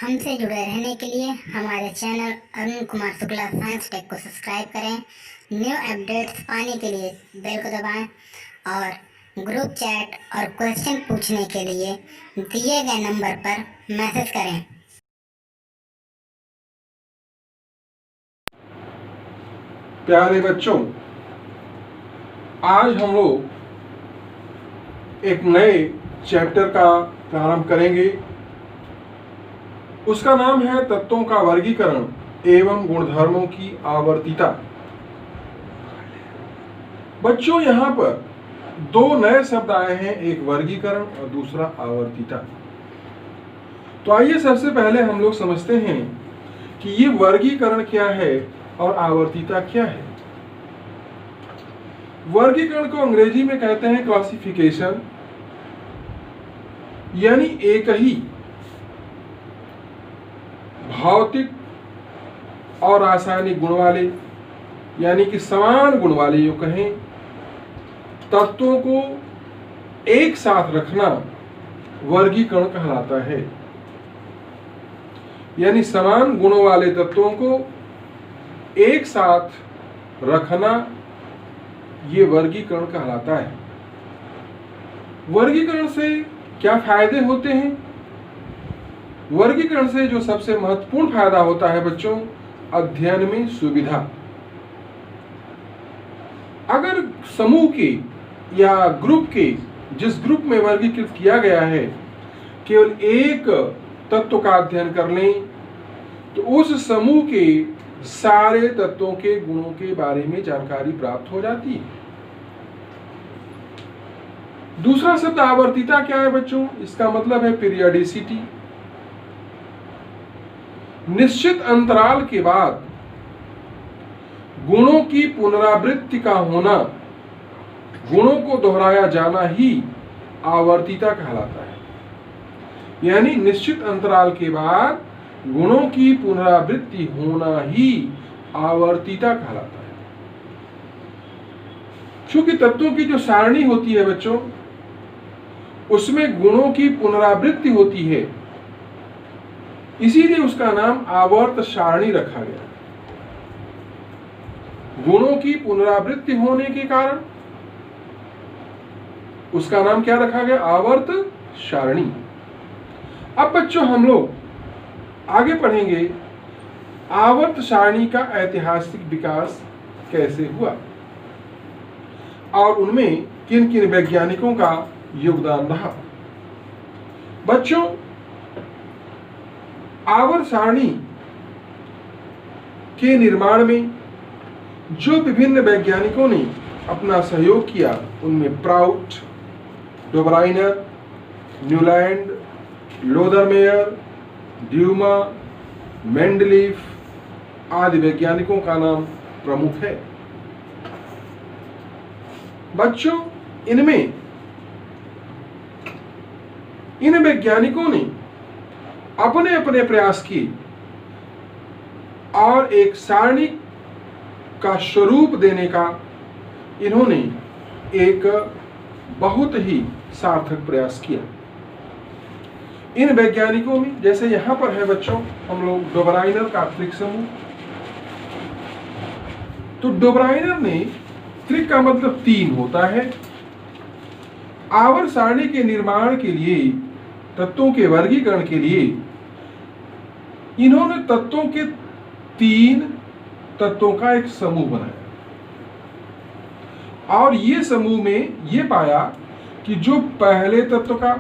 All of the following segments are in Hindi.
हमसे जुड़े रहने के लिए हमारे channel Arun Kumar Shukla science tech को सब्सक्राइब करें। न्यू अपडेट्स पाने के लिए बेल को दबाएं और ग्रुप चैट और क्वेश्चन पूछने के लिए दिए गए नंबर पर मैसेज करें। प्यारे बच्चों, आज हम लोग एक नए चैप्टर का प्रारंभ करेंगे। उसका नाम है तत्वों का वर्गीकरण एवं गुणधर्मों की आवर्तीता। बच्चों, यहाँ पर दो नए शब्द आए हैं, एक वर्गीकरण और दूसरा आवर्तीता। तो आइए सबसे पहले हम लोग समझते हैं कि ये वर्गीकरण क्या है और आवर्तीता क्या है। वर्गीकरण को अंग्रेजी में कहते हैं क्लासिफिकेशन, यानी एक ही भौतिक और रासायनिक गुण वाले, यानी कि समान गुण वाले जो कहें, तत्वों को एक साथ रखना वर्गीकरण कहलाता है। यानी समान गुणों वाले तत्वों को एक साथ रखना ये वर्गीकरण कहलाता है। वर्गीकरण से क्या फायदे होते हैं? वर्गीकरण से जो सबसे महत्वपूर्ण फायदा होता है बच्चों, अध्ययन में सुविधा। अगर समूह के या ग्रुप के जिस ग्रुप में वर्गीकृत किया गया है केवल एक तत्व का अध्ययन कर लें तो उस समूह के सारे तत्वों के गुणों के बारे में जानकारी प्राप्त हो जाती है। दूसरा शब्द आवर्तीता क्या है बच्चों? इसका मतलब है पीरियडिसिटी। निश्चित अंतराल के बाद गुणों की पुनरावृत्ति का होना, गुणों को दोहराया जाना ही आवर्तीता कहलाता है। यानी निश्चित अंतराल के बाद गुणों की पुनरावृत्ति होना ही आवर्तीता कहलाता है। क्योंकि तत्वों की जो सारणी होती है बच्चों, उसमें गुणों की पुनरावृत्ति होती है, इसीलिए उसका नाम आवर्त सारणी रखा गया। गुणों की पुनरावृत्ति होने के कारण उसका नाम क्या रखा गया? आवर्त सारणी। अब बच्चों हम लोग आगे पढ़ेंगे आवर्त सारणी का ऐतिहासिक विकास कैसे हुआ और उनमें किन किन वैज्ञानिकों का योगदान रहा। बच्चों, आवर्त सारणी के निर्माण में जो विभिन्न वैज्ञानिकों ने अपना सहयोग किया, उनमें प्राउट, डोबराइनर, न्यूलैंड, लोदरमेयर, ड्यूमा, मेंडलीफ आदि वैज्ञानिकों का नाम प्रमुख है। बच्चों, इन वैज्ञानिकों ने अपने अपने प्रयास किए और एक सारणी का स्वरूप देने का इन्होंने एक बहुत ही सार्थक प्रयास किया। इन वैज्ञानिकों में जैसे यहां पर है बच्चों, हम लोग डोबराइनर का त्रिक समूह। तो डोबराइनर ने, त्रिक का मतलब 3 होता है। आवर्त सारणी के निर्माण के लिए, तत्वों के वर्गीकरण के लिए इन्होंने तत्वों के 3 तत्वों का एक समूह बनाया और ये समूह में ये पाया कि जो पहले तत्व का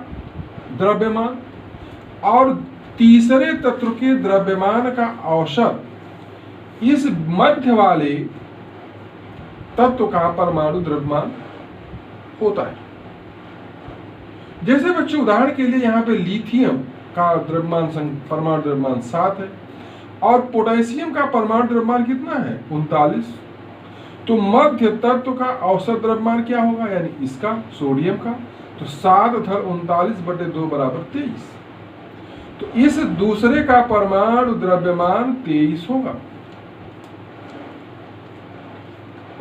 द्रव्यमान और तीसरे तत्व के द्रव्यमान का औसत इस मध्य वाले तत्व का परमाणु द्रव्यमान होता है। जैसे बच्चों उदाहरण के लिए यहाँ पे लिथियम का द्रव्यमान परमाणु द्रव्यमान 7 है और पोटेशियम का परमाणु द्रव्यमान कितना है? 39। तो मध्य तत्व का औसत द्रव्यमान क्या होगा? यानी इसका, सोडियम का, तो 7/39/2 = 23। तो इस दूसरे का परमाणु द्रव्यमान 23 होगा।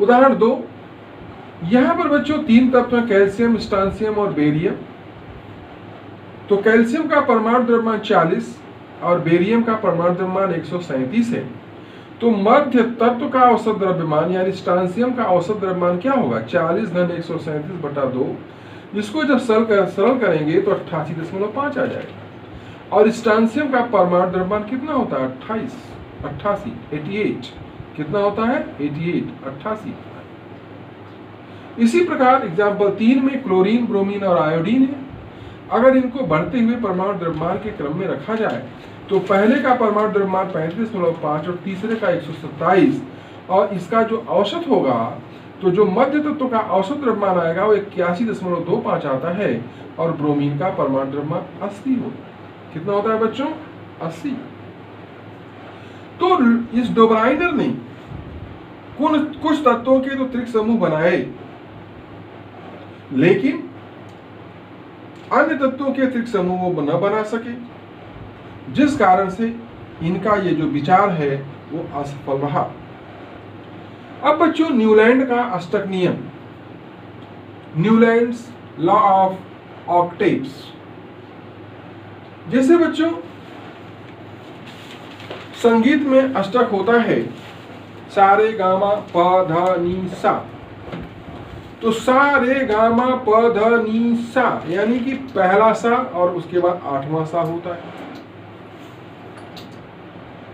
उदाहरण 2, यहां पर बच्चों 3 तत्व हैं, कैल्शियम, स्ट्रांसियम और बेरियम। तो कैल्शियम का परमाणु द्रव्यमान 40 और बेरियम का परमाणु द्रव्यमान 137 है, तो मध्य तत्व का औसत द्रव्यमान यानी स्ट्रांसियम का औसत द्रव्यमान क्या होगा? 40 घन 137 बटा 2। इसको जब सरल करेंगे तो 88.5 आ जाएगा। और स्ट्रांसियम का परमाणु द्रव्यमान कितना होता है? 88। कितना होता है? 88। इसी प्रकार एग्जाम्पल 3 में क्लोरीन, ब्रोमीन और आयोडीन है। अगर इनको बढ़ते हुए परमाणु द्रव्यमान के क्रम में रखा जाए तो पहले का परमाणु द्रव्यमान 35.5 और तीसरे का 127, और इसका जो औसत होगा तो जो मध्य तत्व का औसत द्रव्यमान आएगा वो 81.25 आता है, और ब्रोमीन का परमाणु द्रव्यमान 80 होगा। कितना होता है बच्चों? 80। तो इस डोबराइनर ने कुछ तत्वों के तो त्रिक समूह बनाए, लेकिन अन्य तत्वों के त्रिक समूह वो न बना सके, जिस कारण से इनका ये जो विचार है वो असफल रहा। अब बच्चों न्यूलैंड का अष्टक नियम, न्यूलैंड्स लॉ ऑफ ऑक्टेव्स। जैसे बच्चों संगीत में अष्टक होता है सा रे गा मा प ध नी सा, तो सा रे गा मा प ध नी सा यानी कि पहला सा और उसके बाद 8वां सा होता है।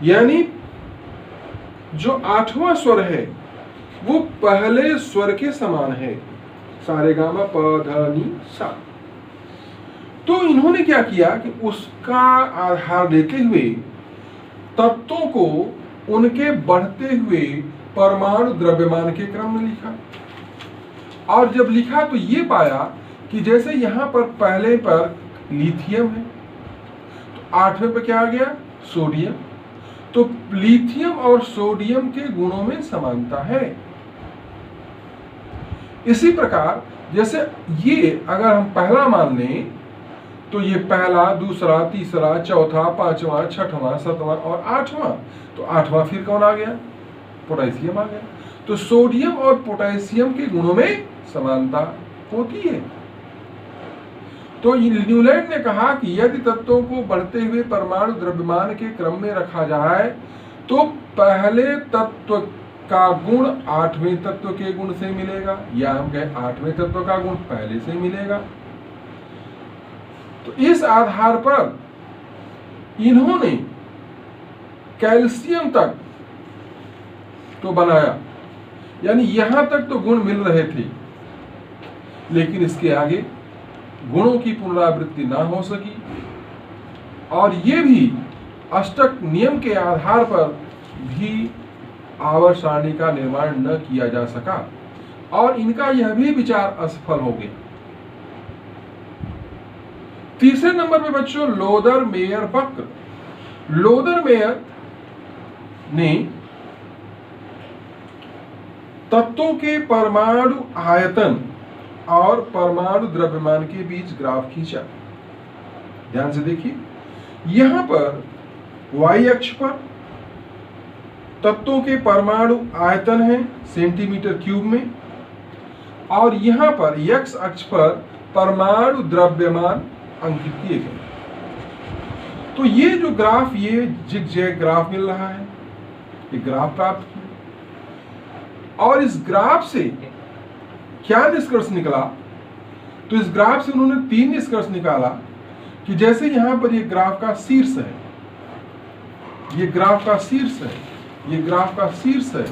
यानी जो 8वां स्वर है वो पहले स्वर के समान है, सा रे गा मा प ध नी सा। तो इन्होंने क्या किया कि उसका आधार लेते हुए तत्वों को उनके बढ़ते हुए परमाणु द्रव्यमान के क्रम में लिखा, और जब लिखा तो ये पाया कि जैसे यहां पर पहले पर लिथियम है तो 8वें पे क्या आ गया? सोडियम। तो लिथियम और सोडियम के गुणों में समानता है। इसी प्रकार जैसे ये अगर हम पहला मान लें तो ये पहला, दूसरा, तीसरा, चौथा, 5वां, 6वां, 7वां और 8वां, तो 8वां फिर कौन आ गया? पोटेशियम आ गया। तो सोडियम और पोटेशियम के गुणों में समानता होती है। तो न्यूलैंड ने कहा कि यदि तत्वों को बढ़ते हुए परमाणु द्रव्यमान के क्रम में रखा जाए तो पहले तत्व का गुण 8वें तत्व के गुण से मिलेगा, या हम कहें 8वें तत्व का गुण पहले से मिलेगा। तो इस आधार पर इन्होंने कैल्शियम तक तो बनाया, यानी यहां तक तो गुण मिल रहे थे, लेकिन इसके आगे गुणों की पुनरावृत्ति ना हो सकी, और ये भी अष्टक नियम के आधार पर भी आवर्त सारणी का निर्माण न किया जा सका, और इनका यह भी विचार असफल हो गया। तीसरे नंबर पे बच्चों लोदर मेयर वक्र। लोदर मेयर ने तत्वों के परमाणु आयतन और परमाणु द्रव्यमान के बीच ग्राफ खींचा। ध्यान से देखिए, यहां पर y अक्ष पर तत्वों के परमाणु आयतन है सेंटीमीटर क्यूब में, और यहां पर x अक्ष पर परमाणु द्रव्यमान अंकित किए गए। तो ये जो ग्राफ, ये जिगजैग ग्राफ मिल रहा है, ये ग्राफ प्राप्त किया, और इस ग्राफ से क्या निष्कर्ष निकला? तो इस ग्राफ से उन्होंने 3 निष्कर्ष निकाला कि जैसे यहां पर ये ग्राफ का शीर्ष है, ये ग्राफ का शीर्ष है, ये ग्राफ का शीर्ष है,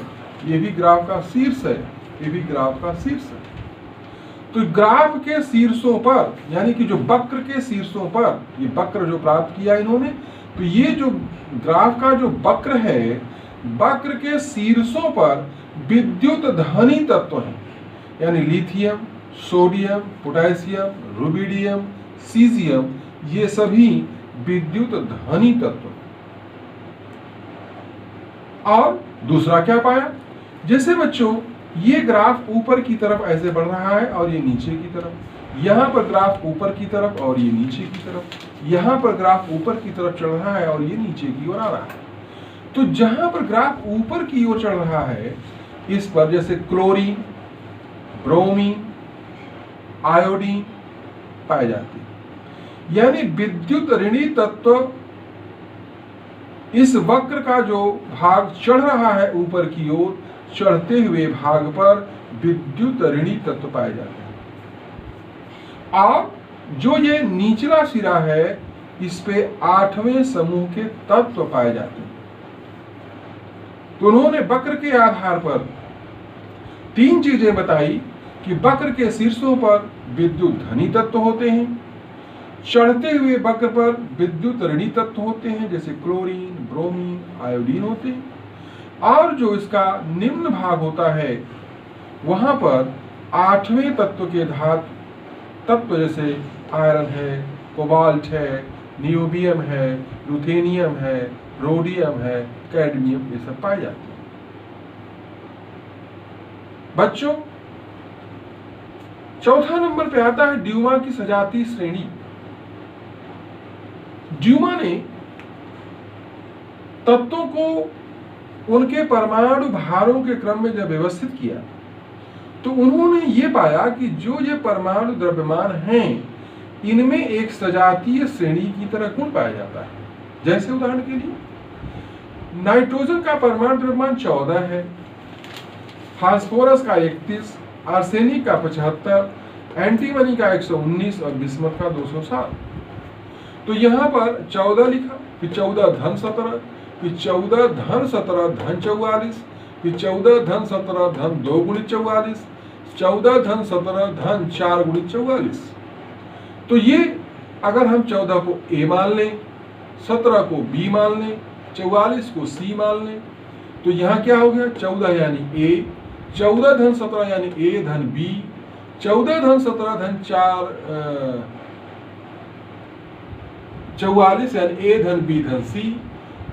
ये भी ग्राफ का शीर्ष है, ये भी ग्राफ का शीर्ष है। तो ग्राफ के शीर्षों पर, यानी कि जो वक्र के शीर्षों पर, ये वक्र जो प्राप्त किया इन्होंने, तो ये जो ग्राफ का जो वक्र है, वक्र के शीर्षों पर विद्युत धनी तत्व हैं, यानी lithium, sodium, potassium, rubidium, caesium, ये सभी विद्युत धनी तत्व। और दूसरा क्या पाया? जैसे बच्चों ये ग्राफ ऊपर की तरफ ऐसे बढ़ रहा है और ये नीचे की तरफ, यहाँ पर ग्राफ ऊपर की तरफ और ये नीचे की तरफ, यहाँ पर ग्राफ ऊपर की तरफ चढ़ रहा है और ये नीचे की ओर आ रहा है। तो जहां पर ग्राफ ऊपर की ओर चढ़ रहा है, इस पर जैसे क्लोरीन, ब्रोमीन, आयोडीन पाए जाते हैं, यानी विद्युत ऋणी तत्व इस वक्र का जो भाग चढ़ रहा है ऊपर की ओर, चढ़ते हुए भाग पर विद्युत ऋणी तत्व पाए जाते हैं। और जो ये निचला सिरा है, इस पे 8वें समूह के तत्व पाए जाते हैं। तो उन्होंने वक्र के आधार पर 3 चीजें बताई कि वक्र के शीर्षों पर विद्युत धनी तत्व होते हैं, चढ़ते हुए वक्र पर विद्युत ऋणी तत्व होते हैं जैसे क्लोरीन, ब्रोमीन, आयोडीन होते हैं, और जो इसका निम्न भाग होता है वहां पर 8वें तत्व के धातु तत्व जैसे आयरन है, कोबाल्ट है, नियोबियम है, लुथेनियम है, रोडियम है, कैडमियम, ये सब पाए जाते हैं। बच्चों, चौथा नंबर पे आता है ड्यूमा की सजातीय श्रेणी। ड्यूमा ने तत्वों को उनके परमाणु भारों के क्रम में जब व्यवस्थित किया तो उन्होंने ये पाया कि जो ये परमाणु द्रव्यमान हैं, इनमें एक सजातीय श्रेणी की तरह गुण पाया जाता है। जैसे उदाहरण के लिए नाइट्रोजन का परमाणु द्रव्यमान 14 है, फास्फोरस का 31, आर्सेनिक का 75, एंटीमनी का 119 और बिस्मथ का 207। तो यहाँ पर 14 लिखा, फिर 14 धन 17, फिर 14 धन 17 धन 44, फिर 14 धन 17 धन 2 गुणित 44, 14 धन 17 धन 4 गुणित 44। तो ये अगर हम 14 को A मान लें, 17 को B मान लें, 44 को C मान लें, तो यहाँ क्या हो गया? 14 यानी A, 14 धन 17 यानी A धन B, 14 धन 17 धन 44 यानी A धन B धन C,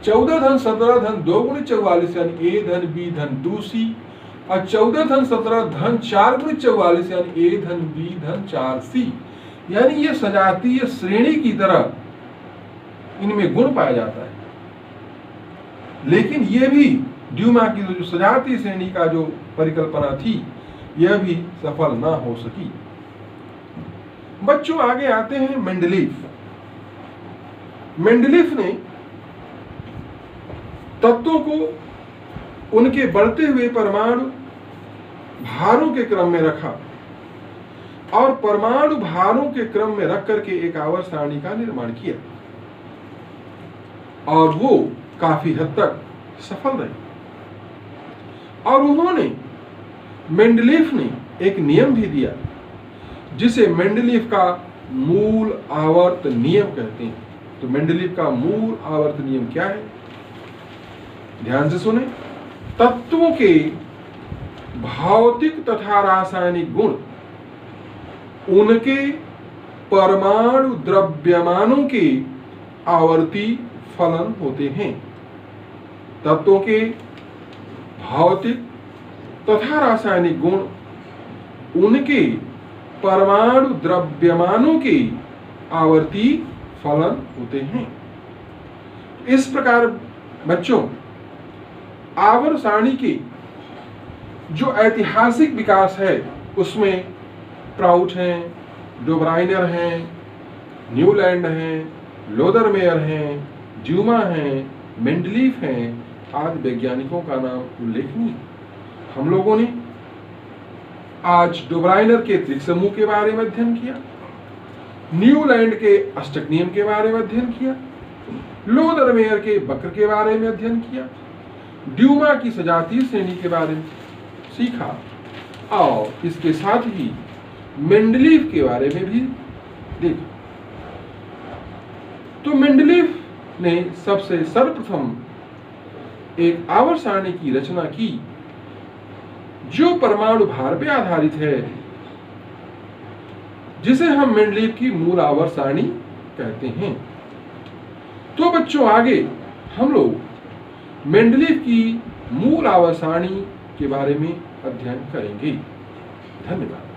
14 धन 17 धन 2 गुणित 44 यानी A धन B धन 2C, और 14 धन 17 धन 4 गुणित 44 यानी A धन B धन 4C। यानी ये सजातीय श्रेणी की तरह इनमें गुण पाया जाता है। लेकिन ये भी ड्यूमा की जो सजातीय श्रेणी का जो परिकल्पना थी, यह भी सफल ना हो सकी। बच्चों, आगे आते हैं मेंडलीफ। मेंडलीफ ने तत्वों को उनके बढ़ते हुए परमाणु भारों के क्रम में रखा और परमाणु भारों के क्रम में रख करके एक आवर्त सारणी का निर्माण किया, और वो काफी हद तक सफल रहे। और उन्होंने मेंडलीफ ने एक नियम भी दिया जिसे मेंडलीफ का मूल आवर्त नियम कहते हैं। तो मेंडलीफ का मूल आवर्त नियम क्या है? ध्यान से सुने। तत्वों के भौतिक तथा रासायनिक गुण उनके परमाणु द्रव्यमानों के आवर्ती फलन होते हैं। तत्वों के भौतिक तथा रासायनिक गुण उनके परमाणु द्रव्यमानों के आवर्ती फलन होते हैं। इस प्रकार बच्चों, आवर्त सारणी के जो ऐतिहासिक विकास है उसमें प्राउट हैं, डोब्राइनर हैं, न्यूलैंड हैं, लोदरमेयर हैं, ड्यूमा हैं, मेंडलीफ हैं आदि वैज्ञानिकों का नाम उल्लेखनीय। हम लोगों ने आज डोब्राइनर के त्रिक समूह के बारे में अध्ययन किया, न्यूलैंड के अष्टक नियम के बारे में अध्ययन किया, लोदरमेयर के वक्र के बारे में अध्ययन किया, ड्यूमा की सजातीय श्रेणी के बारे में सीखा, और इसके साथ ही मेंडलीफ के बारे में भी देखा। तो मेंडलीफ ने सबसे सर्वप्रथम एक आवर्त सारणी की रचना की जो परमाणु भार पे आधारित है, जिसे हम मेंडलीफ की मूल आवर्त सारणी कहते हैं। तो बच्चों, आगे हम लोग मेंडलीफ की मूल आवर्त सारणी के बारे में अध्ययन करेंगे। धन्यवाद।